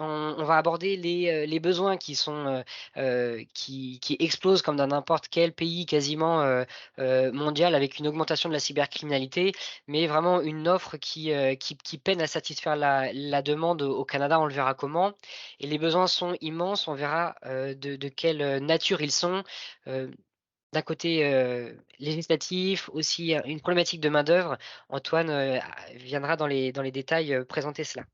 On va aborder les besoins qui sont, qui explosent comme dans n'importe quel pays quasiment, mondial avec une augmentation de la cybercriminalité, mais vraiment une offre qui peine à satisfaire la demande au Canada, on le verra comment et les besoins sont immenses, on verra, de quelle, nature ils sont. Heu, D'un côté, législatif, aussi, une problématique de main-d'œuvre. Antoine, viendra dans les détails, présenter cela.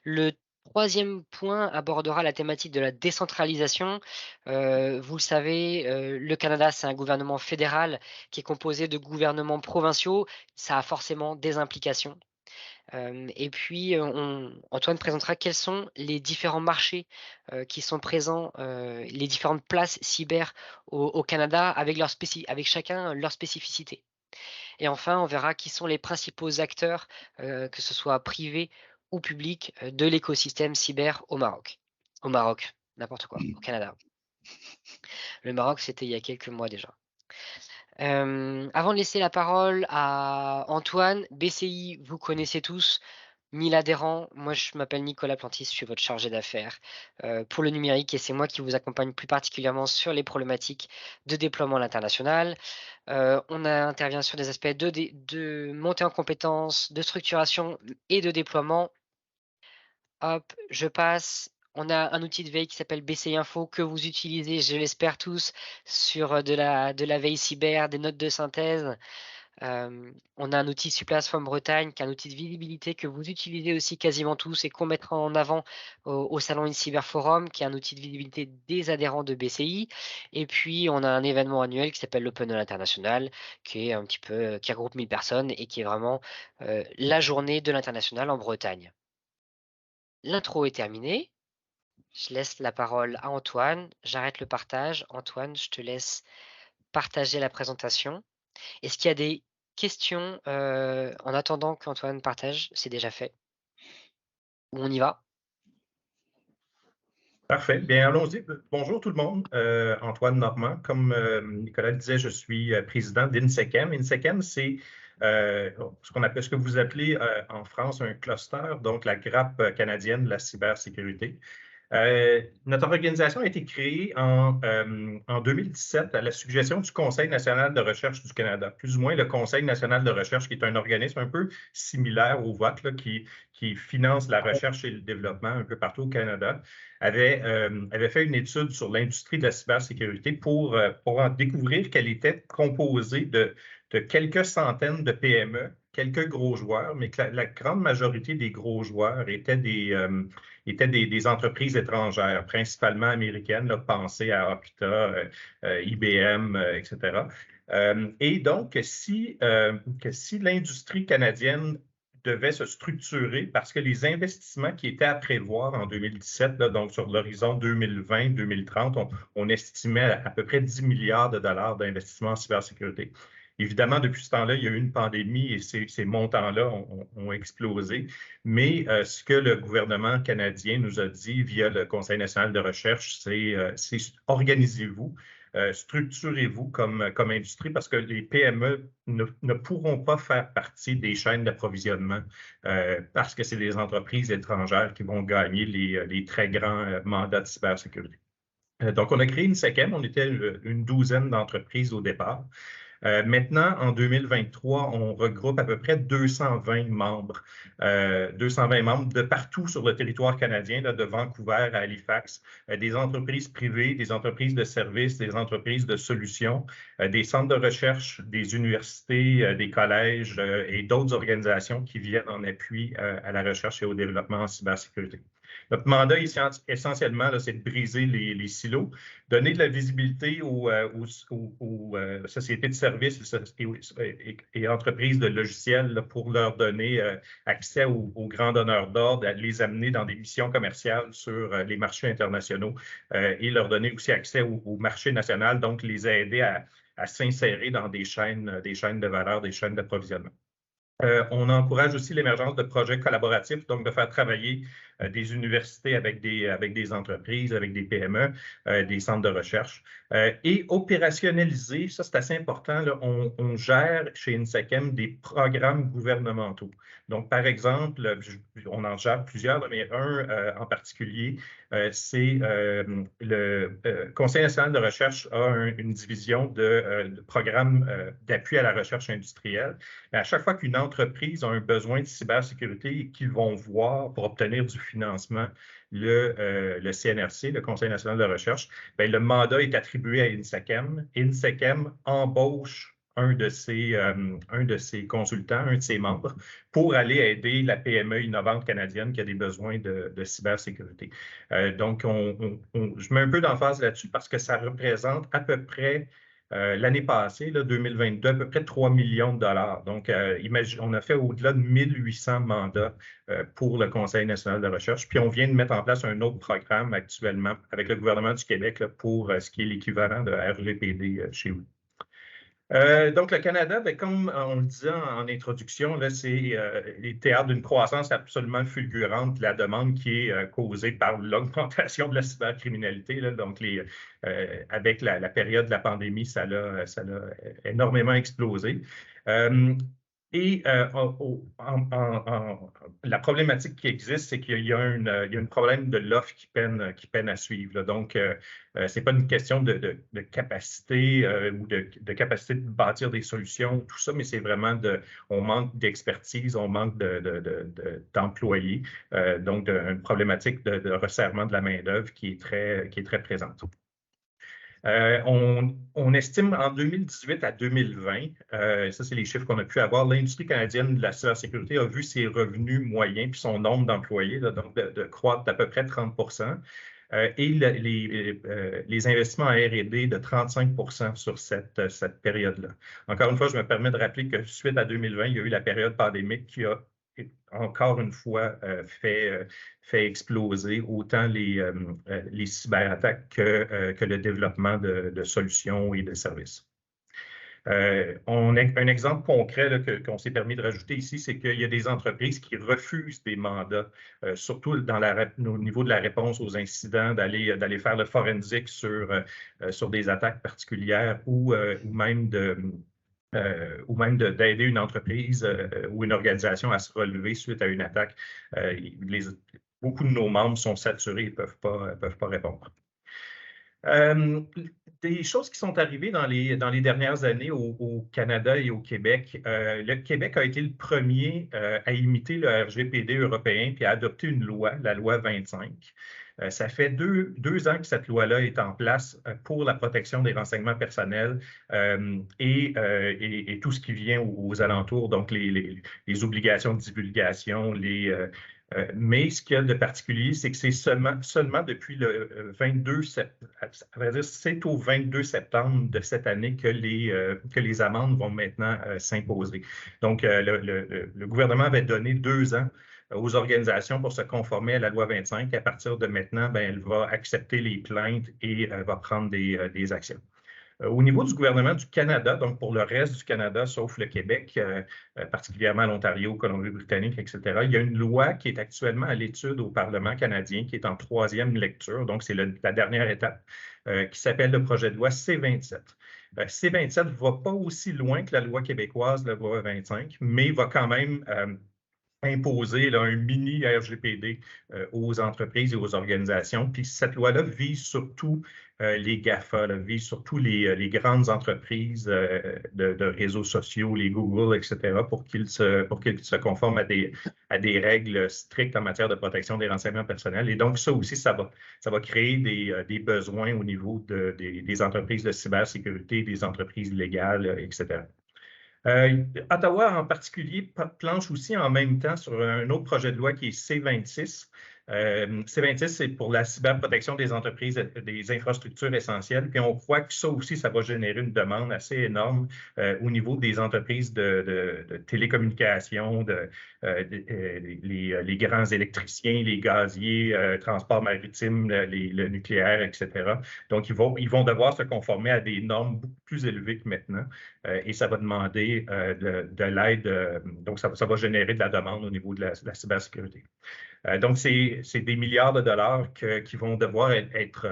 Le troisième point abordera la thématique de la décentralisation. Vous le savez, le Canada, c'est un gouvernement fédéral qui est composé de gouvernements provinciaux. Ça a forcément des implications. Et puis, Antoine présentera quels sont les différents marchés, qui sont présents, les différentes places cyber au Canada avec chacun leur spécificité. Et enfin, on verra qui sont les principaux acteurs, que ce soit privés ou publics, de l'écosystème cyber au Maroc. Au Maroc, n'importe quoi, au Canada. Le Maroc, c'était il y a quelques mois déjà. Avant de laisser la parole à Antoine, BCI, vous connaissez tous, 1000 adhérents. Moi, je m'appelle Nicolas Plantis, je suis votre chargé d'affaires, pour le numérique et c'est moi qui vous accompagne plus particulièrement sur les problématiques de déploiement à l'international. Intervient sur des aspects de montée en compétences, de structuration et de déploiement. Hop, je passe. On a un outil de veille qui s'appelle BCI Info que vous utilisez, je l'espère tous, sur, de la veille cyber, des notes de synthèse. On a un outil Suplas from Bretagne, qui est un outil de visibilité que vous utilisez aussi quasiment tous et qu'on mettra en avant au salon InCyber Forum, qui est un outil de visibilité des adhérents de BCI. Et puis, on a un événement annuel qui s'appelle l'Open Hall International, qui est un petit peu, qui regroupe 1000 personnes et qui est vraiment la journée de l'international en Bretagne. L'intro est terminée. Je laisse la parole à Antoine. J'arrête le partage. Antoine, je te laisse partager la présentation. Est-ce qu'il y a des questions, en attendant qu'Antoine partage? C'est déjà fait. Ou on y va? Parfait. Bien, allons-y. Bonjour tout le monde. Antoine Normand. Comme Nicolas le disait, je suis président d'INSECEM. INSECEM, c'est ce que vous appelez en France un cluster, donc la grappe canadienne de la cybersécurité. Notre organisation a été créée en 2017 à la suggestion du Conseil national de recherche du Canada, plus ou moins le Conseil national de recherche, qui est un organisme un peu similaire au vôtre, là, qui finance la recherche et le développement un peu partout au Canada, avait fait une étude sur l'industrie de la cybersécurité pour en découvrir qu'elle était composée de quelques centaines de PME, quelques gros joueurs, mais que la grande majorité des gros joueurs étaient des entreprises étrangères, principalement américaines, là, pensez à Okta, IBM, etc. Et donc, que si l'industrie canadienne devait se structurer parce que les investissements qui étaient à prévoir en 2017, là, donc sur l'horizon 2020-2030, on estimait à peu près 10 milliards de dollars d'investissement en cybersécurité. Évidemment, depuis ce temps-là, il y a eu une pandémie et ces montants-là ont explosé. Mais ce que le gouvernement canadien nous a dit via le Conseil national de recherche, c'est organisez-vous, structurez-vous comme industrie parce que les PME ne pourront pas faire partie des chaînes d'approvisionnement parce que c'est des entreprises étrangères qui vont gagner les très grands mandats de cybersécurité. Donc, on a créé une SECEM, on était une douzaine d'entreprises au départ. Maintenant, en 2023, on regroupe à peu près 220 membres, 220 membres de partout sur le territoire canadien, là, de Vancouver à Halifax, des entreprises privées, des entreprises de services, des entreprises de solutions, des centres de recherche, des universités, des collèges et d'autres organisations qui viennent en appui à la recherche et au développement en cybersécurité. Notre mandat, essentiellement, c'est de briser les silos, donner de la visibilité aux sociétés de services et entreprises de logiciels là, pour leur donner accès aux grands donneurs d'ordre, les amener dans des missions commerciales sur les marchés internationaux et leur donner aussi accès au marché national, donc les aider à s'insérer dans des chaînes de valeur, des chaînes d'approvisionnement. On encourage aussi l'émergence de projets collaboratifs, donc de faire travailler des universités avec des entreprises, avec des PME, des centres de recherche. Et opérationnaliser, ça c'est assez important, là, on gère chez INSECEM des programmes gouvernementaux. Donc, par exemple, on en gère plusieurs, mais un en particulier, c'est le Conseil national de recherche a une division de programmes d'appui à la recherche industrielle. À chaque fois qu'une entreprise a un besoin de cybersécurité et qu'ils vont voir pour obtenir du financement le CNRC, le Conseil national de recherche, bien, le mandat est attribué à INSECEM. INSECEM embauche un de ses consultants, un de ses membres, pour aller aider la PME innovante canadienne qui a des besoins de cybersécurité. Donc, je mets un peu d'emphase là-dessus parce que ça représente à peu près l'année passée, là, 2022, à peu près 3 millions de dollars. Donc, on a fait au-delà de 1800 mandats pour le Conseil national de recherche. Puis, on vient de mettre en place un autre programme actuellement avec le gouvernement du Québec là, pour ce qui est l'équivalent de RGPD chez vous. Donc, le Canada, bien, comme on le disait en introduction, c'est les théâtres d'une croissance absolument fulgurante de la demande qui est causée par l'augmentation de la cybercriminalité. Là. Donc, avec la période de la pandémie, ça l'a énormément explosé. Et la problématique qui existe, c'est qu'il y a un problème de l'offre qui peine à suivre. Là. Donc, ce n'est pas une question de capacité ou de capacité de bâtir des solutions, tout ça, mais c'est vraiment on manque d'expertise, on manque d'employés. Donc, une problématique de resserrement de la main-d'œuvre qui est très présente. On estime en 2018 à 2020, ça c'est les chiffres qu'on a pu avoir, l'industrie canadienne de la cybersécurité a vu ses revenus moyens puis son nombre d'employés donc de croître d'à peu près 30 et les investissements en R&D de 35 sur cette période-là. Encore une fois, je me permets de rappeler que suite à 2020, il y a eu la période pandémique qui a encore une fois fait exploser autant les cyberattaques que le développement de solutions et de services. Un exemple concret qu'on s'est permis de rajouter ici, c'est qu'il y a des entreprises qui refusent des mandats, surtout au niveau de la réponse aux incidents, d'aller faire le forensique sur des attaques particulières ou même d'aider une entreprise ou une organisation à se relever suite à une attaque. Beaucoup de nos membres sont saturés et ne peuvent pas répondre. Des choses qui sont arrivées dans les dernières années au Canada et au Québec. Le Québec a été le premier à imiter le RGPD européen puis à adopter une loi, la loi 25. Ça fait deux ans que cette loi-là est en place pour la protection des renseignements personnels et tout ce qui vient aux alentours, donc les obligations de divulgation, mais ce qu'il y a de particulier, c'est que c'est seulement depuis le 22 septembre, c'est au 22 septembre de cette année que les amendes vont maintenant s'imposer. Donc, le gouvernement avait donné 2 ans aux organisations pour se conformer à la loi 25. À partir de maintenant, bien, elle va accepter les plaintes et va prendre des actions. Au niveau du gouvernement du Canada, donc pour le reste du Canada, sauf le Québec, particulièrement l'Ontario, Colombie-Britannique, etc., il y a une loi qui est actuellement à l'étude au Parlement canadien, qui est en 3e lecture, donc c'est la dernière étape, qui s'appelle le projet de loi C-27. C-27 ne va pas aussi loin que la loi québécoise, la loi 25, mais va quand même imposer un mini RGPD aux entreprises et aux organisations. Puis cette loi-là vise surtout les GAFA, vise surtout les grandes entreprises de réseaux sociaux, les Google, etc., pour qu'ils se conforment à des règles strictes en matière de protection des renseignements personnels. Et donc, ça aussi, ça va créer des besoins au niveau des entreprises de cybersécurité, des entreprises légales, etc. Ottawa, en particulier, planche aussi en même temps sur un autre projet de loi qui est C-26. C-26, c'est pour la cyberprotection des entreprises, des infrastructures essentielles. Puis on croit que ça aussi, ça va générer une demande assez énorme au niveau des entreprises de télécommunications, les grands électriciens, les gaziers, transport maritime, le nucléaire, etc. Donc, ils vont devoir se conformer à des normes beaucoup plus élevées que maintenant. et ça va demander de l'aide. Donc, ça va générer de la demande au niveau de la cybersécurité. Donc, c'est des milliards de dollars qui vont devoir être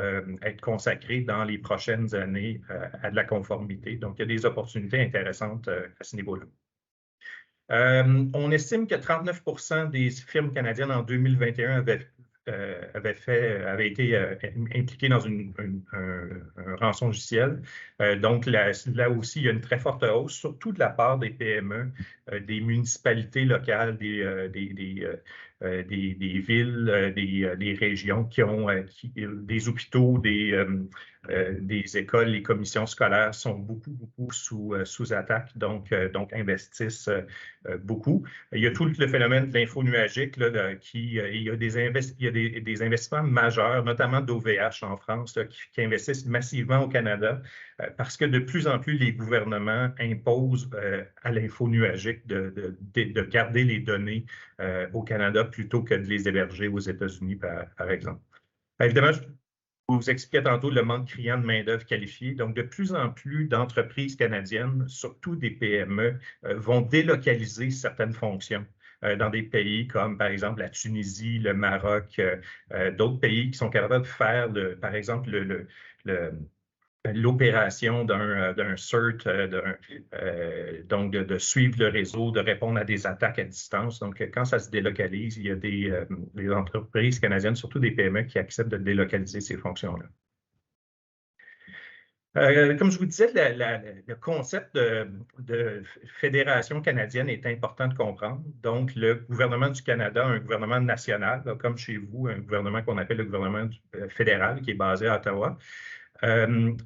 consacrés dans les prochaines années à de la conformité. Donc, il y a des opportunités intéressantes à ce niveau-là. On estime que 39% des firmes canadiennes en 2021 avaient été impliquées dans un rançon logiciel. Donc, là aussi, il y a une très forte hausse, surtout de la part des PME, des municipalités locales, des villes, des régions qui ont des hôpitaux, des écoles, les commissions scolaires sont beaucoup sous attaque, donc investissent beaucoup. Il y a tout le phénomène de l'info nuagique, il y a des investissements majeurs, notamment d'OVH en France, là, qui investissent massivement au Canada parce que de plus en plus les gouvernements imposent à l'info nuagique de garder les données au Canada plutôt que de les héberger aux États-Unis, par exemple. Évidemment, je vous expliquais tantôt le manque criant de main-d'œuvre qualifiée. Donc, de plus en plus d'entreprises canadiennes, surtout des PME, vont délocaliser certaines fonctions dans des pays comme, par exemple, la Tunisie, le Maroc, d'autres pays qui sont capables de faire, par exemple, l'opération d'un CERT, donc de suivre le réseau, de répondre à des attaques à distance. Donc, quand ça se délocalise, il y a des entreprises canadiennes, surtout des PME, qui acceptent de délocaliser ces fonctions-là. Comme je vous disais, le concept de fédération canadienne est important de comprendre. Donc, le gouvernement du Canada, un gouvernement national, là, comme chez vous, un gouvernement qu'on appelle le gouvernement fédéral, qui est basé à Ottawa.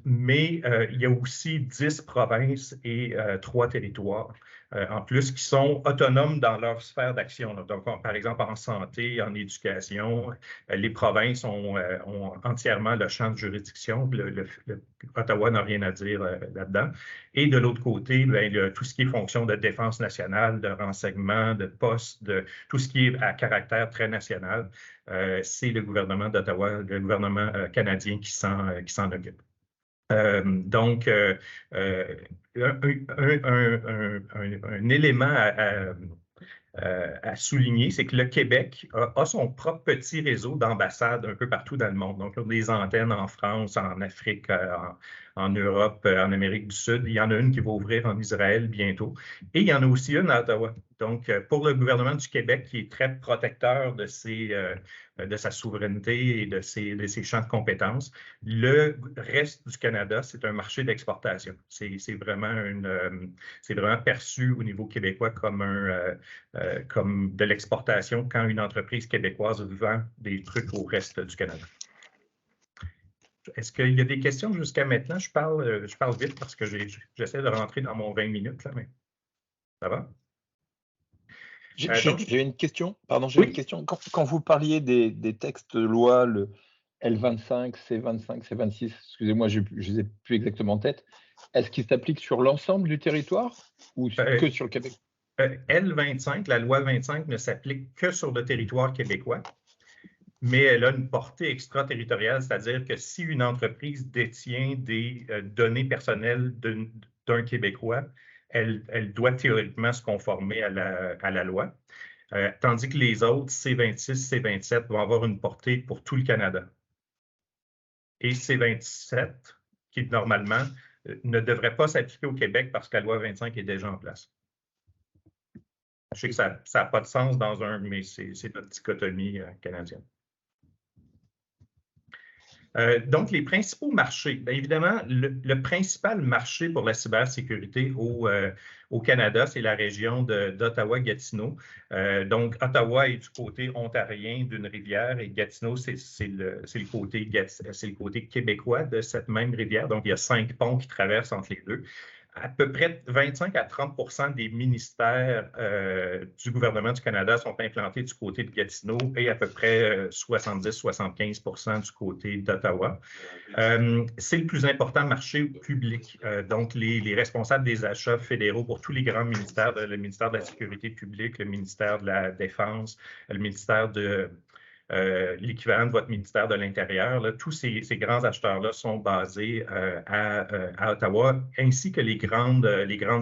Mais il y a aussi 10 provinces et 3 territoires en plus qui sont autonomes dans leur sphère d'action. Donc, par exemple, en santé, en éducation, les provinces ont entièrement le champ de juridiction. Ottawa n'a rien à dire là-dedans. Et de l'autre côté, tout ce qui est fonction de défense nationale, de renseignement, de poste, tout ce qui est à caractère très national, c'est le gouvernement d'Ottawa, le gouvernement canadien qui s'en occupe. Donc, un élément à souligner, c'est que le Québec a son propre petit réseau d'ambassades un peu partout dans le monde. Donc, il y a des antennes en France, en Afrique, en Europe, en Amérique du Sud. Il y en a une qui va ouvrir en Israël bientôt. Et il y en a aussi une à Ottawa. Donc, pour le gouvernement du Québec, qui est très protecteur de sa souveraineté et de ses champs de compétences, le reste du Canada, c'est un marché d'exportation. C'est vraiment perçu au niveau québécois comme de l'exportation quand une entreprise québécoise vend des trucs au reste du Canada. Est-ce qu'il y a des questions jusqu'à maintenant? Je parle vite parce que j'essaie de rentrer dans mon 20 minutes, là, mais ça va? J'ai une question. Pardon, j'ai Oui. une question. Quand vous parliez des textes de loi, le L25, C25, C26, excusez-moi, je ne les ai plus exactement en tête, est-ce qu'ils s'appliquent sur l'ensemble du territoire ou que sur le Québec? L25, la loi 25 ne s'applique que sur le territoire québécois, mais elle a une portée extraterritoriale, c'est-à-dire que si une entreprise détient des données personnelles d'un Québécois, elle doit théoriquement se conformer à la loi, tandis que les autres, C26, C27, vont avoir une portée pour tout le Canada. Et C27, qui normalement ne devrait pas s'appliquer au Québec parce que la loi 25 est déjà en place. Je sais que ça n'a pas de sens dans mais c'est notre dichotomie canadienne. Donc, les principaux marchés. Bien évidemment, le principal marché pour la cybersécurité au Canada, c'est la région d'Ottawa-Gatineau. Donc, Ottawa est du côté ontarien d'une rivière et Gatineau, c'est le côté québécois de cette même rivière. Donc, il y a 5 ponts qui traversent entre les deux. À peu près 25 à 30 des ministères du gouvernement du Canada sont implantés du côté de Gatineau et à peu près 70-75 du côté d'Ottawa. C'est le plus important marché public. Donc, les responsables des achats fédéraux pour tous les grands ministères, le ministère de la Sécurité publique, le ministère de la Défense, le ministère l'équivalent de votre ministère de l'Intérieur. Tous ces grands acheteurs-là sont basés à Ottawa, ainsi que les grandes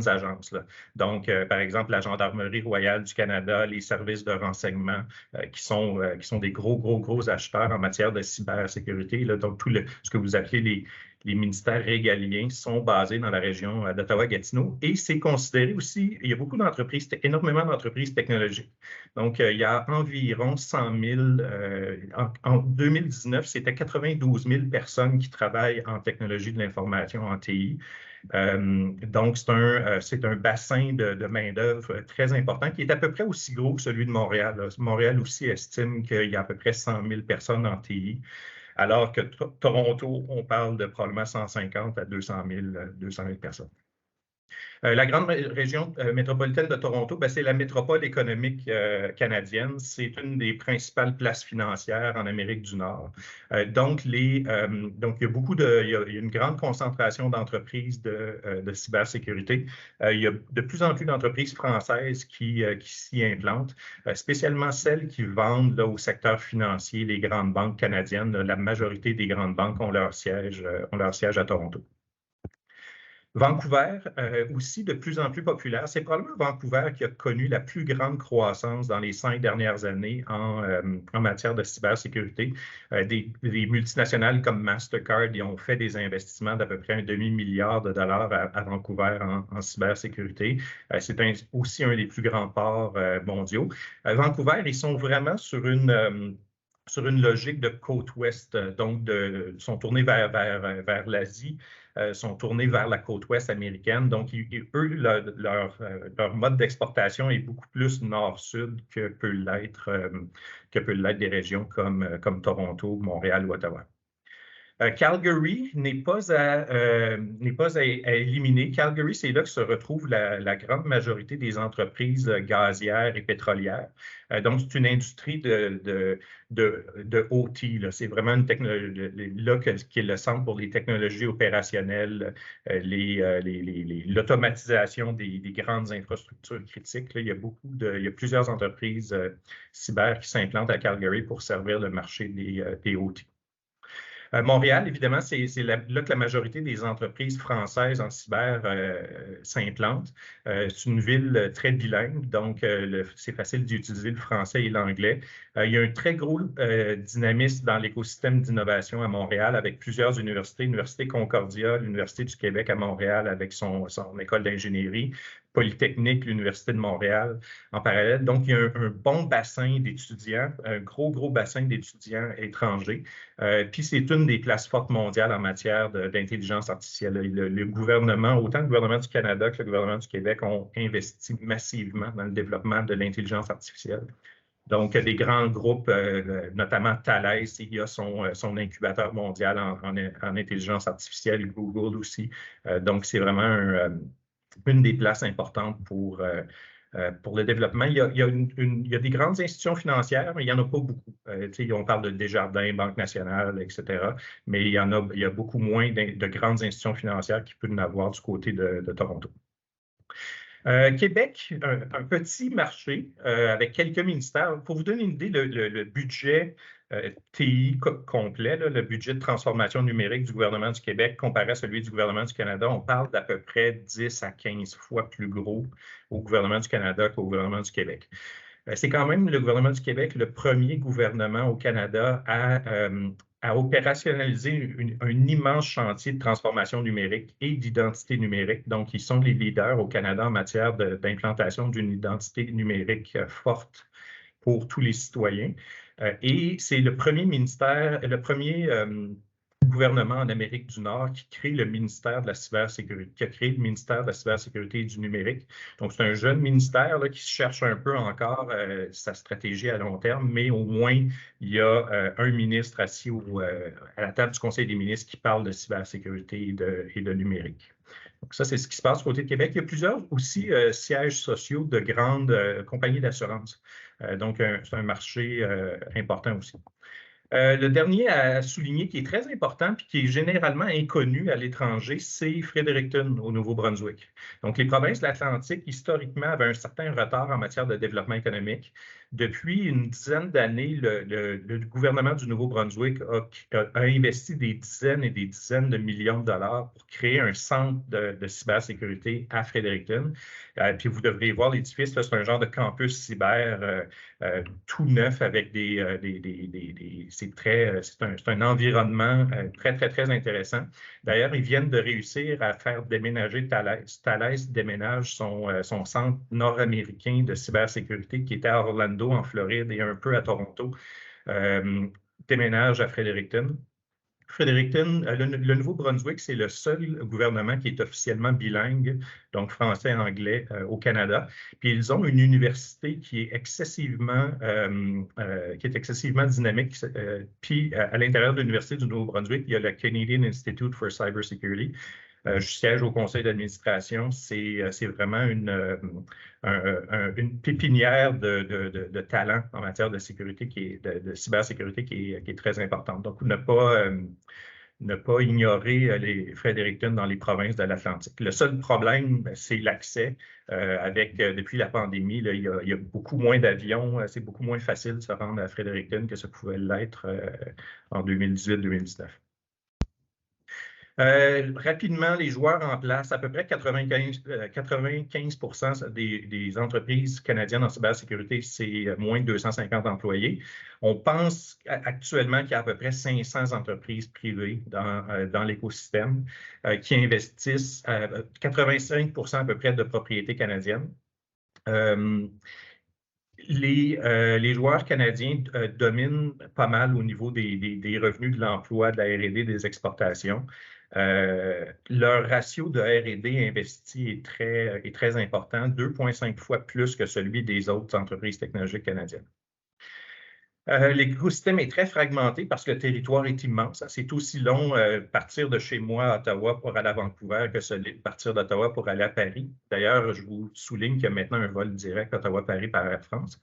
agences. Là. Donc, par exemple, la Gendarmerie royale du Canada, les services de renseignement qui sont des gros acheteurs en matière de cybersécurité. Là. Donc, ce que vous appelez les ministères régaliens sont basés dans la région d'Ottawa-Gatineau et c'est considéré aussi, il y a énormément d'entreprises technologiques. Donc, il y a environ 100 000, en 2019, c'était 92 000 personnes qui travaillent en technologie de l'information, en TI. Donc, c'est un bassin de main-d'œuvre très important qui est à peu près aussi gros que celui de Montréal. Là. Montréal aussi estime qu'il y a à peu près 100 000 personnes en TI. Alors que Toronto, on parle de probablement 150 à 200 000 personnes. La grande région métropolitaine de Toronto, c'est la métropole économique canadienne. C'est une des principales places financières en Amérique du Nord. Donc, il y a une grande concentration d'entreprises de cybersécurité. Il y a de plus en plus d'entreprises françaises qui s'y implantent, spécialement celles qui vendent au secteur financier, les grandes banques canadiennes. La majorité des grandes banques ont leur siège à Toronto. Vancouver, aussi de plus en plus populaire. C'est probablement Vancouver qui a connu la plus grande croissance dans les 5 dernières années en matière de cybersécurité. Des multinationales comme Mastercard ils ont fait des investissements d'à peu près $1,5 milliard à Vancouver en cybersécurité. C'est aussi un des plus grands ports mondiaux. Vancouver, ils sont vraiment sur une logique de côte ouest, donc sont tournés vers l'Asie, sont tournés vers la côte ouest américaine. Donc, eux, leur mode d'exportation est beaucoup plus nord-sud que peut l'être des régions comme Toronto, Montréal ou Ottawa. Calgary n'est pas à éliminer. Calgary, c'est là que se retrouve la grande majorité des entreprises gazières et pétrolières. Donc, c'est une industrie de OT. C'est vraiment une technologie là qui est le centre pour les technologies opérationnelles, l'automatisation des grandes infrastructures critiques. Là, il y a plusieurs entreprises cyber qui s'implantent à Calgary pour servir le marché des OT. Montréal, évidemment, c'est là que la majorité des entreprises françaises en cyber s'implantent. C'est une ville très bilingue, donc c'est facile d'utiliser le français et l'anglais. Il y a un très gros dynamisme dans l'écosystème d'innovation à Montréal avec plusieurs universités. L'Université Concordia, l'Université du Québec à Montréal avec son école d'ingénierie, Polytechnique, l'Université de Montréal en parallèle. Donc, il y a un bon bassin d'étudiants, un gros bassin d'étudiants étrangers. Puis, c'est une des places fortes mondiales en matière d'intelligence artificielle. Le gouvernement, autant le gouvernement du Canada que le gouvernement du Québec ont investi massivement dans le développement de l'intelligence artificielle. Donc, des grands groupes, notamment Thales, il y a son incubateur mondial en intelligence artificielle, Google aussi. Donc, c'est vraiment une des places importantes pour le développement. Il y a des grandes institutions financières, mais il n'y en a pas beaucoup. On parle de Desjardins, Banque nationale, etc. Mais il y a beaucoup moins de grandes institutions financières qu'il peut y en avoir du côté de Toronto. Québec, un petit marché avec quelques ministères. Pour vous donner une idée, le budget TI complet, le budget de transformation numérique du gouvernement du Québec comparé à celui du gouvernement du Canada, on parle d'à peu près 10 à 15 fois plus gros au gouvernement du Canada qu'au gouvernement du Québec. C'est quand même le gouvernement du Québec le premier gouvernement au Canada à opérationnaliser un immense chantier de transformation numérique et d'identité numérique. Donc, ils sont les leaders au Canada en matière d'implantation d'une identité numérique forte pour tous les citoyens. Et c'est le premier gouvernement en Amérique du Nord qui crée le ministère de la cybersécurité, qui a créé le ministère de la cybersécurité et du numérique. Donc, c'est un jeune ministère là, qui cherche un peu encore sa stratégie à long terme, mais au moins, il y a un ministre assis à la table du Conseil des ministres qui parle de cybersécurité et de numérique. Donc, ça, c'est ce qui se passe du côté de Québec. Il y a plusieurs aussi sièges sociaux de grandes compagnies d'assurance. Donc, c'est un marché important aussi. Le dernier à souligner qui est très important et qui est généralement inconnu à l'étranger, c'est Fredericton au Nouveau-Brunswick. Donc, les provinces de l'Atlantique, historiquement, avaient un certain retard en matière de développement économique. Depuis une dizaine d'années, le gouvernement du Nouveau-Brunswick a investi des dizaines et des dizaines de millions de dollars pour créer un centre de cybersécurité à Fredericton. Puis vous devriez voir l'édifice, c'est un genre de campus cyber tout neuf avec c'est un environnement très, très, très intéressant. D'ailleurs, ils viennent de réussir à faire déménager Thales. Thales déménage son centre nord-américain de cybersécurité qui était à Orlando, en Floride, et un peu à Toronto, déménage à Fredericton. Fredericton, le Nouveau-Brunswick, c'est le seul gouvernement qui est officiellement bilingue, donc français et anglais, au Canada. Puis ils ont une université qui est excessivement dynamique. Puis à l'intérieur de l'Université du Nouveau-Brunswick, il y a le Canadian Institute for Cybersecurity. Je siège au conseil d'administration. C'est vraiment une pépinière de talent en matière de sécurité, de cybersécurité qui est très importante. Donc, ne pas ignorer les Fredericton dans les provinces de l'Atlantique. Le seul problème, c'est l'accès. Depuis la pandémie, là, il y a beaucoup moins d'avions. C'est beaucoup moins facile de se rendre à Fredericton que ça pouvait l'être en 2018-2019. Rapidement, les joueurs en place, à peu près 95 des entreprises canadiennes en cybersécurité, c'est moins de 250 employés. On pense actuellement qu'il y a à peu près 500 entreprises privées dans l'écosystème qui investissent 85% à peu près de propriété canadienne. Les joueurs canadiens dominent pas mal au niveau des revenus de l'emploi, de la R&D, des exportations. Leur ratio de R&D investi est très important, 2,5 fois plus que celui des autres entreprises technologiques canadiennes. L'écosystème est très fragmenté parce que le territoire est immense. C'est aussi long partir de chez moi à Ottawa pour aller à Vancouver que celui de partir d'Ottawa pour aller à Paris. D'ailleurs, je vous souligne qu'il y a maintenant un vol direct Ottawa-Paris par Air France.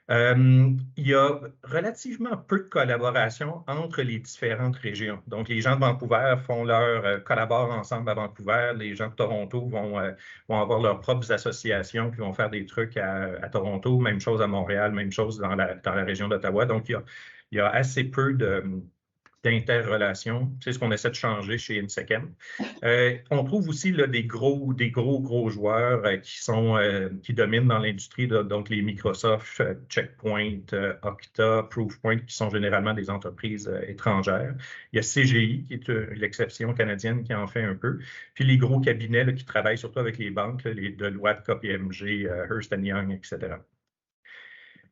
Il y a relativement peu de collaboration entre les différentes régions. Donc, les gens de Vancouver collaborent ensemble à Vancouver. Les gens de Toronto vont avoir leurs propres associations qui vont faire des trucs à Toronto. Même chose à Montréal, même chose dans la région d'Ottawa. Donc, il y a assez peu d'interrelations. C'est ce qu'on essaie de changer chez INSECEM. On trouve aussi là, des gros joueurs qui dominent dans l'industrie, donc les Microsoft, Checkpoint, Okta, Proofpoint, qui sont généralement des entreprises étrangères. Il y a CGI, qui est l'exception canadienne, qui en fait un peu. Puis les gros cabinets là, qui travaillent surtout avec les banques, les Deloitte, KPMG, Ernst & Young, etc.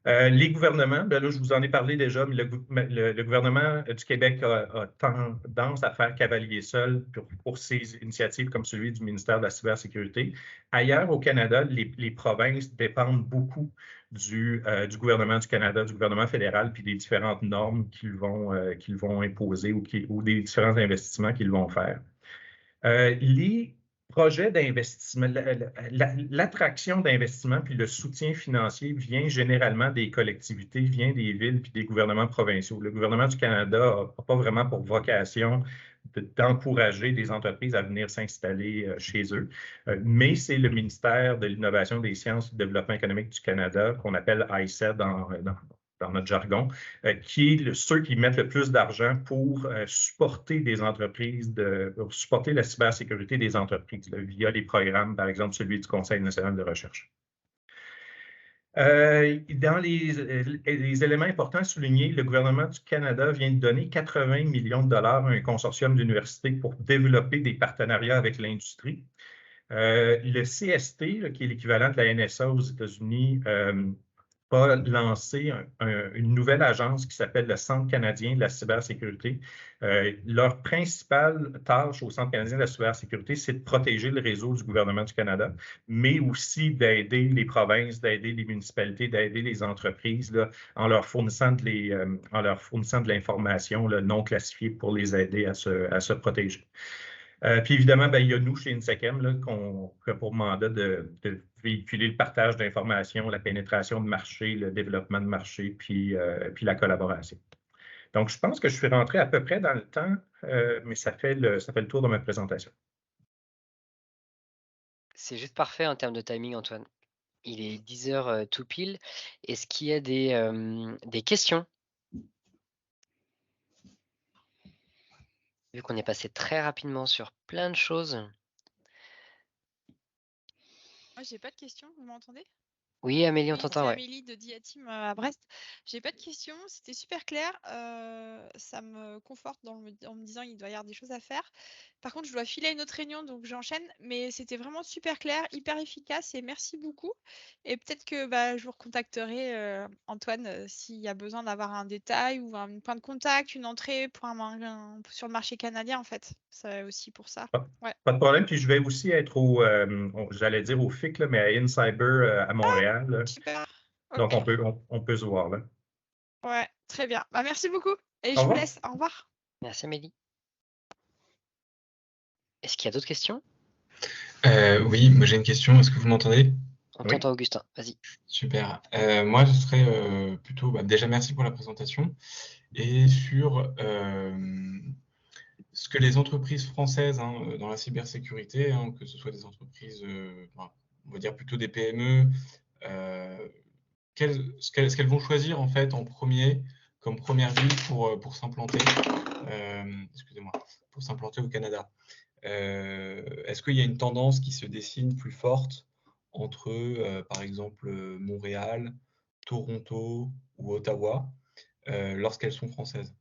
Les gouvernements, là, je vous en ai parlé déjà, mais le gouvernement du Québec a tendance à faire cavalier seul pour ses initiatives comme celui du ministère de la Cybersécurité. Ailleurs au Canada, les provinces dépendent beaucoup du gouvernement du Canada, du gouvernement fédéral, puis des différentes normes qu'ils vont imposer ou des différents investissements qu'ils vont faire. Les projets d'investissement, l'attraction d'investissement puis le soutien financier vient généralement des collectivités, vient des villes puis des gouvernements provinciaux. Le gouvernement du Canada n'a pas vraiment pour vocation d'encourager des entreprises à venir s'installer chez eux, mais c'est le ministère de l'Innovation, des Sciences et du Développement économique du Canada, qu'on appelle ICED dans notre jargon, qui est ceux qui mettent le plus d'argent pour supporter des entreprises, pour supporter la cybersécurité des entreprises, là, via les programmes, par exemple celui du Conseil national de recherche. Dans les éléments importants à souligner, le gouvernement du Canada vient de donner 80 millions de dollars à un consortium d'universités pour développer des partenariats avec l'industrie. Le CST, là, qui est l'équivalent de la NSA aux États-Unis, a lancé une nouvelle agence qui s'appelle le Centre canadien de la cybersécurité. Leur principale tâche au Centre canadien de la cybersécurité, c'est de protéger le réseau du gouvernement du Canada, mais aussi d'aider les provinces, d'aider les municipalités, d'aider les entreprises là, en leur fournissant de l'information non classifiée pour les aider à se protéger. Puis évidemment, il y a nous chez INSECEM qui a pour mandat de véhiculer le partage d'informations, la pénétration de marché, le développement de marché, puis la collaboration. Donc, je pense que je suis rentré à peu près dans le temps, mais ça fait le tour de ma présentation. C'est juste parfait en termes de timing, Antoine. Il est 10 heures tout pile. Est-ce qu'il y a des questions? Vu qu'on est passé très rapidement sur plein de choses. Moi, j'ai pas de questions, vous m'entendez? Oui, Amélie, on Oui, t'entend, c'est ouais. Amélie de Diatim à Brest. J'ai pas de questions, c'était super clair. Ça me conforte en me disant il doit y avoir des choses à faire. Par contre, je dois filer à une autre réunion, donc j'enchaîne. Mais c'était vraiment super clair, hyper efficace et merci beaucoup. Et peut-être que je vous recontacterai, Antoine, s'il y a besoin d'avoir un détail ou un point de contact, une entrée pour sur le marché canadien, en fait. C'est aussi pour ça. Ouais. Pas de problème. Puis je vais aussi être j'allais dire au FIC, là, mais à InCyber à Montréal. Là. Super. Donc, Ok. on peut se voir là. Ouais, très bien. Merci beaucoup. Et Au je vous revoir. laisse. Au revoir. Merci, Amélie. Est-ce qu'il y a d'autres questions? Oui, moi j'ai une question. Est-ce que vous m'entendez? On Oui. t'entend, Augustin. Vas-y. Super. Moi, ce serait plutôt, déjà merci pour la présentation et sur ce que les entreprises françaises dans la cybersécurité, que ce soit des entreprises, on va dire plutôt des PME, ce qu'elles vont choisir en fait en premier comme première ville pour s'implanter, excusez-moi, pour s'implanter au Canada. Est-ce qu'il y a une tendance qui se dessine plus forte entre, par exemple, Montréal, Toronto ou Ottawa, lorsqu'elles sont françaises?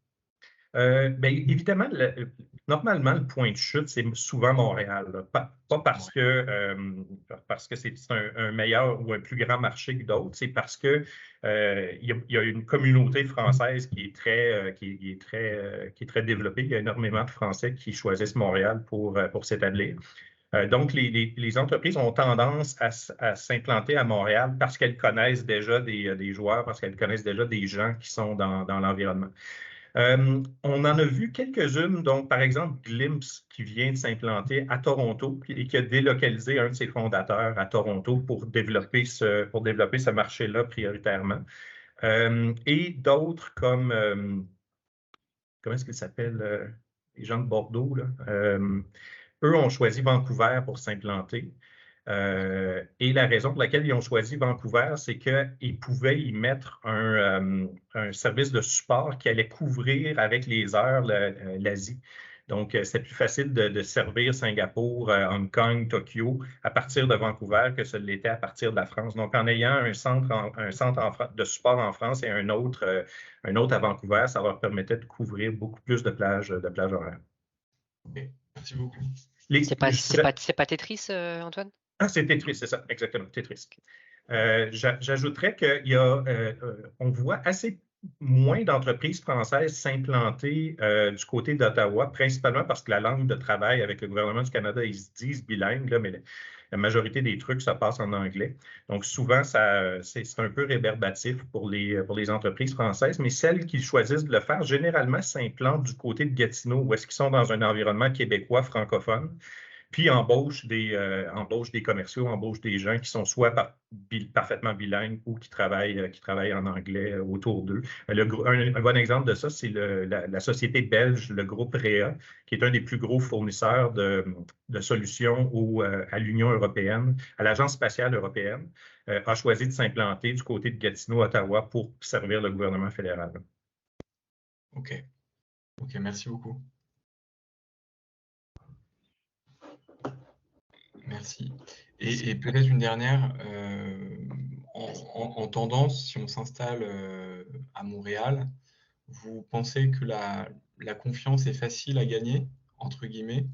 Évidemment, normalement, le point de chute, c'est souvent Montréal. Là. Pas parce que c'est un meilleur ou un plus grand marché que d'autres, c'est parce que il y a une communauté française qui est qui est très développée. Il y a énormément de Français qui choisissent Montréal pour s'établir. Donc, les entreprises ont tendance à s'implanter à Montréal parce qu'elles connaissent déjà des joueurs, parce qu'elles connaissent déjà des gens qui sont dans l'environnement. On en a vu quelques-unes, donc par exemple Glimpse qui vient de s'implanter à Toronto et qui a délocalisé un de ses fondateurs à Toronto pour développer ce marché-là prioritairement. Et d'autres comme, comment est-ce qu'ils s'appellent, les gens de Bordeaux, là? Eux ont choisi Vancouver pour s'implanter. Et la raison pour laquelle ils ont choisi Vancouver, c'est qu'ils pouvaient y mettre un service de support qui allait couvrir avec les heures l'Asie. Donc, c'est plus facile de servir Singapour, Hong Kong, Tokyo à partir de Vancouver que ce l'était à partir de la France. Donc, en ayant un centre de support en France et un autre à Vancouver, ça leur permettait de couvrir beaucoup plus de plages horaires. Ok, merci beaucoup. C'est pas Tetris, Antoine? Ah, c'est Tetris, c'est ça, exactement, Tetris. J'ajouterais qu'on voit assez moins d'entreprises françaises s'implanter du côté d'Ottawa, principalement parce que la langue de travail avec le gouvernement du Canada, ils se disent bilingues, là, mais la majorité des trucs se passent en anglais. Donc, souvent, c'est un peu rébarbatif pour les entreprises françaises, mais celles qui choisissent de le faire, généralement, s'implantent du côté de Gatineau, où est-ce qu'ils sont dans un environnement québécois francophone. Puis embauche des commerciaux, embauche des gens qui sont soit parfaitement bilingues ou qui travaillent en anglais autour d'eux. Un bon exemple de ça, c'est la société belge, le groupe REA, qui est un des plus gros fournisseurs de solutions à l'Union européenne, à l'Agence spatiale européenne, a choisi de s'implanter du côté de Gatineau, Ottawa, pour servir le gouvernement fédéral. Ok, merci beaucoup. Merci. Et peut-être une dernière, en tendance, si on s'installe à Montréal, vous pensez que la confiance est facile à gagner, entre guillemets?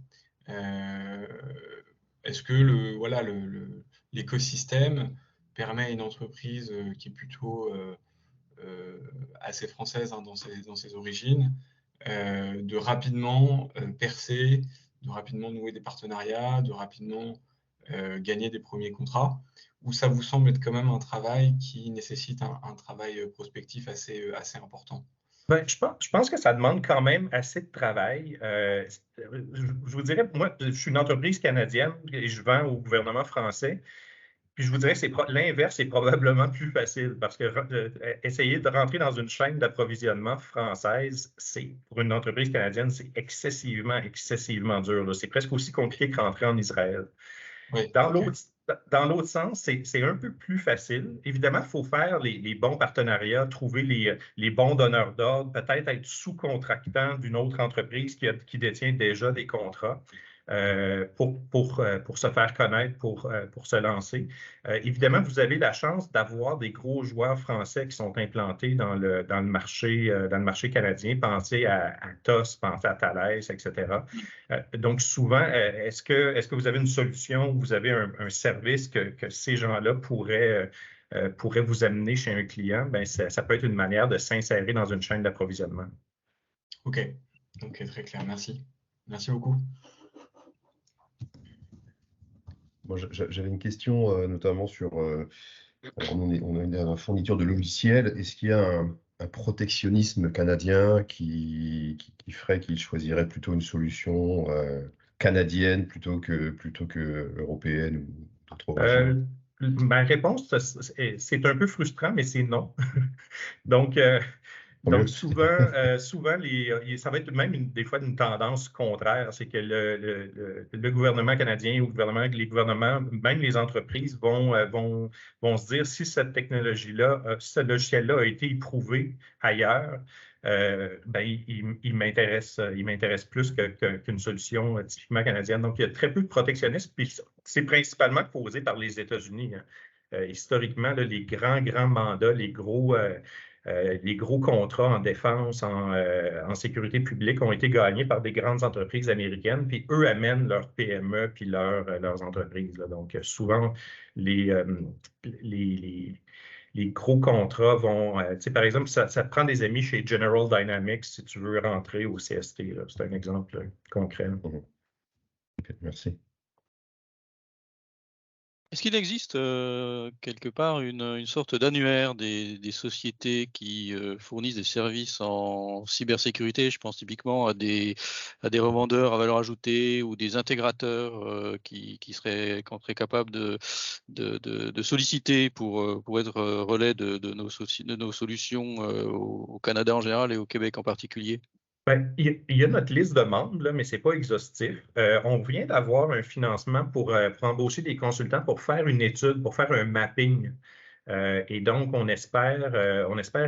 Est-ce que l'écosystème permet à une entreprise qui est plutôt assez française dans ses origines, de rapidement percer, de rapidement nouer des partenariats, de rapidement gagner des premiers contrats, ou ça vous semble être quand même un travail qui nécessite un travail prospectif assez important? Je pense que ça demande quand même assez de travail. Je vous dirais, moi, je suis une entreprise canadienne et je vends au gouvernement français. Puis je vous dirais que l'inverse est probablement plus facile parce que essayer de rentrer dans une chaîne d'approvisionnement française, pour une entreprise canadienne, c'est excessivement dur. C'est presque aussi compliqué que rentrer en Israël. Oui, Dans l'autre sens, c'est un peu plus facile. Évidemment, il faut faire les bons partenariats, trouver les bons donneurs d'ordre, peut-être être sous-contractant d'une autre entreprise qui détient déjà des contrats pour se faire connaître, pour se lancer. Évidemment, vous avez la chance d'avoir des gros joueurs français qui sont implantés dans le marché canadien. Pensez à TOS, pensez à Thales, etc. Donc, souvent, est-ce que vous avez une solution, vous avez un service que ces gens-là pourraient vous amener chez un client? Bien, ça peut être une manière de s'insérer dans une chaîne d'approvisionnement. OK, très clair. Merci. Merci beaucoup. Moi, j'avais une question notamment sur... on est dans la fourniture de logiciels. Est-ce qu'il y a un protectionnisme canadien qui ferait qu'il choisirait plutôt une solution canadienne plutôt que européenne ou d'autres origines? Ma réponse, c'est un peu frustrant, mais c'est non. Donc, souvent, ça va être même des fois une tendance contraire, c'est que le gouvernement canadien ou les gouvernements, même les entreprises vont se dire si cette technologie-là, ce logiciel-là a été éprouvé ailleurs, il m'intéresse plus qu'une solution typiquement canadienne. Donc, il y a très peu de protectionnisme, puis c'est principalement causé par les États-Unis. Historiquement, là, les grands mandats, les gros contrats en défense, en sécurité publique ont été gagnés par des grandes entreprises américaines, puis eux amènent leurs PME puis leurs entreprises. Là. Donc, souvent, les gros contrats vont... par exemple, ça te prend des amis chez General Dynamics si tu veux rentrer au CST. C'est un exemple concret. OK, merci. Est-ce qu'il existe quelque part une sorte d'annuaire des sociétés qui fournissent des services en cybersécurité? Je pense typiquement à des revendeurs à valeur ajoutée ou des intégrateurs qui seraient capables de solliciter pour être relais de nos solutions au Canada en général et au Québec en particulier. Il y a notre liste de membres, là, mais ce n'est pas exhaustif. On vient d'avoir un financement pour embaucher des consultants pour faire une étude, pour faire un mapping. Et donc, on espère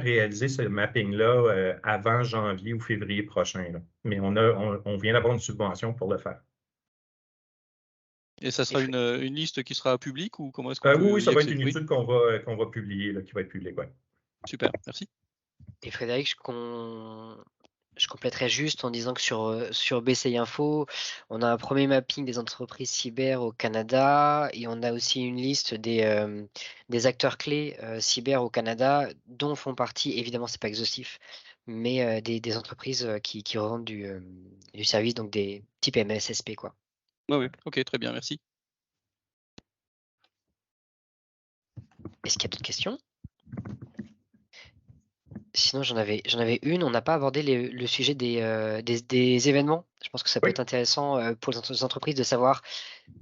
réaliser ce mapping-là avant janvier ou février prochain. Là. Mais on vient d'avoir une subvention pour le faire. Et ça sera une liste qui sera publique ou comment est-ce qu'on peut oui, ça va être une accéder? étude qu'on va publier, là, qui va être publique. Ouais. Super, merci. Et Frédéric, je compléterai juste en disant que sur BCI Info, on a un premier mapping des entreprises cyber au Canada et on a aussi une liste des acteurs clés cyber au Canada dont font partie, évidemment c'est pas exhaustif, mais des entreprises qui revendent du service, donc des types MSSP quoi. Oui, ok, très bien, merci. Est-ce qu'il y a d'autres questions? Sinon, j'en avais une. On n'a pas abordé le sujet des événements. Je pense que ça peut être intéressant pour les entreprises de savoir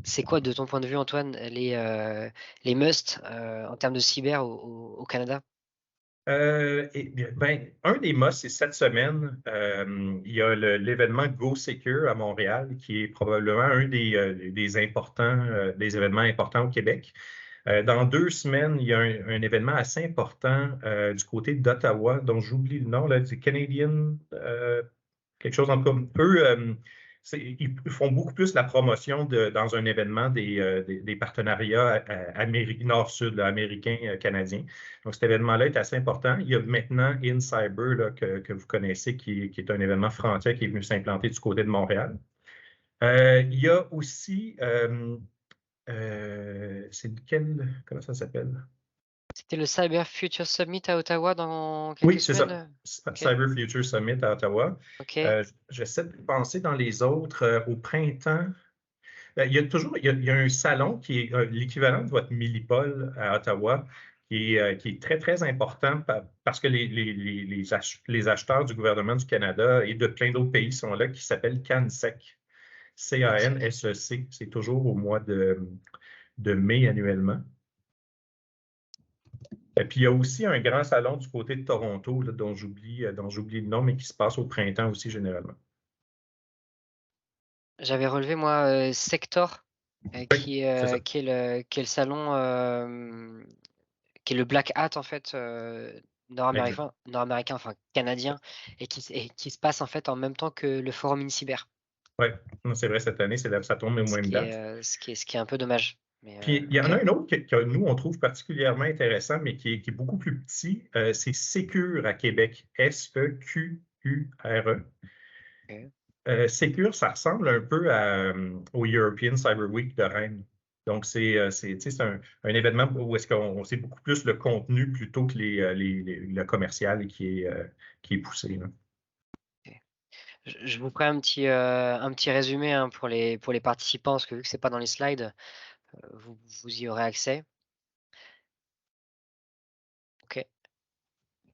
c'est quoi, de ton point de vue, Antoine, les musts en termes de cyber au Canada. Un des musts, c'est cette semaine. Il y a l'événement GoSecure à Montréal, qui est probablement un des événements importants au Québec. Dans 2 semaines, il y a un événement assez important du côté d'Ottawa, dont j'oublie le nom, là, c'est Canadian, quelque chose en comme eux. Ils font beaucoup plus la promotion dans un événement des partenariats nord-sud, américains, canadiens. Donc, cet événement-là est assez important. Il y a maintenant InCyber là, que vous connaissez, qui est un événement français qui est venu s'implanter du côté de Montréal. Il y a aussi... c'est lequel? Comment ça s'appelle? C'était le Cyber Future Summit à Ottawa dans quelques semaines? Oui, c'est ça. Okay. Cyber Future Summit à Ottawa. Okay. J'essaie de penser dans les autres. Au printemps, il y a un salon qui est l'équivalent de votre Millipol à Ottawa, qui est très, très important parce que les acheteurs du gouvernement du Canada et de plein d'autres pays sont là, qui s'appelle CANSEC. CANSEC. C'est toujours au mois de mai annuellement. Et puis, il y a aussi un grand salon du côté de Toronto, là, dont j'oublie le nom, mais qui se passe au printemps aussi, généralement. J'avais relevé, moi, Sector, qui c'est ça. est le salon, qui est le Black Hat, en fait, Exact. nord-américain, enfin canadien, et qui se passe, en fait, en même temps que le Forum InCyber, Oui, c'est vrai, cette année, ça tombe aux mêmes dates. ce qui est un peu dommage. Mais, Puis, il y en OK. a un autre que nous, on trouve particulièrement intéressant, mais qui est beaucoup plus petit. C'est Secure à Québec. Secure. OK. Secure, ça ressemble un peu au European Cyber Week de Rennes. Donc, c'est un événement où est-ce qu'on sait beaucoup plus le contenu plutôt que le commercial qui est poussé, là. Je vous ferai un petit résumé, hein, pour les participants, parce que vu que c'est pas dans les slides, vous y aurez accès. OK.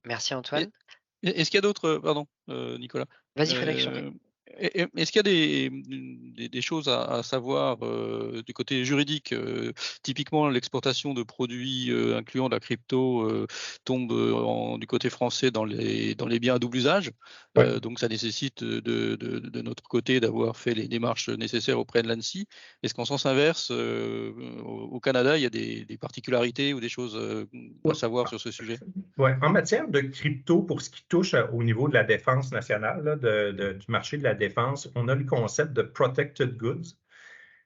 Merci Antoine. Est-ce qu'il y a d'autres, pardon, Nicolas, Vas-y Frédéric, je t'en prie. est-ce qu'il y a des choses à savoir du côté juridique? Typiquement, l'exportation de produits incluant la crypto tombe du côté français dans les biens à double usage. Ouais. Donc, ça nécessite de notre côté d'avoir fait les démarches nécessaires auprès de l'ANSSI. Est-ce qu'en sens inverse, au Canada, il y a des particularités ou des choses à savoir sur ce sujet? Ouais. En matière de crypto, pour ce qui touche au niveau de la défense nationale, là, du marché de la défense, on a le concept de protected goods.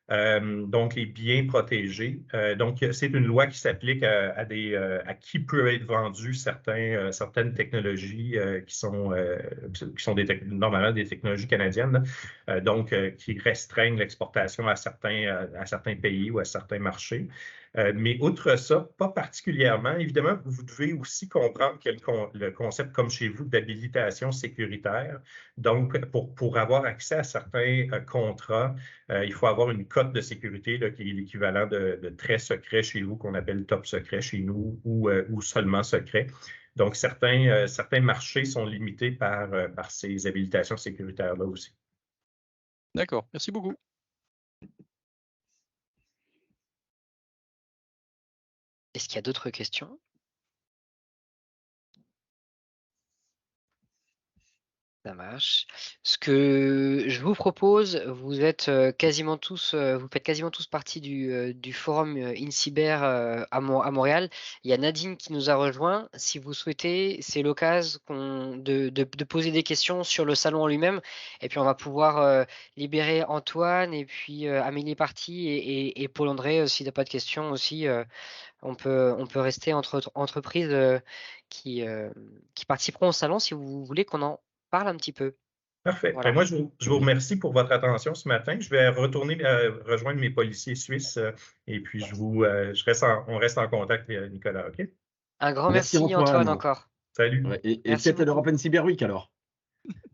Donc, les biens protégés. Donc, c'est une loi qui s'applique à qui peut être vendu certaines technologies qui sont normalement des technologies canadiennes, donc qui restreignent l'exportation à certains pays ou à certains marchés. Mais outre ça, pas particulièrement. Évidemment, vous devez aussi comprendre qu'il y a le concept, comme chez vous, d'habilitation sécuritaire. Donc, pour avoir accès à certains contrats, il faut avoir une cote de sécurité là, qui est l'équivalent de très secret chez vous, qu'on appelle top secret chez nous, ou seulement secret. Donc, certains marchés sont limités par ces habilitations sécuritaires-là aussi. D'accord, merci beaucoup. Est-ce qu'il y a d'autres questions? Ça marche. Ce que je vous propose, vous êtes quasiment tous, vous faites quasiment tous partie du forum InCyber à Montréal. Il y a Nadine qui nous a rejoint. Si vous souhaitez, c'est l'occasion de poser des questions sur le salon en lui-même. Et puis on va pouvoir libérer Antoine et puis Amélie est partie et Paul-André, s'il n'a pas de questions aussi. On peut rester entre entreprises qui participeront au salon si vous voulez qu'on en parle un petit peu. Parfait. Voilà. Moi, je vous remercie pour votre attention ce matin. Je vais retourner rejoindre mes policiers suisses et puis on reste en contact, Nicolas, OK? Un grand Merci merci Antoine Antoine. encore. Salut. Ouais, et Merci peut-être à beaucoup. l'European Cyber Week alors.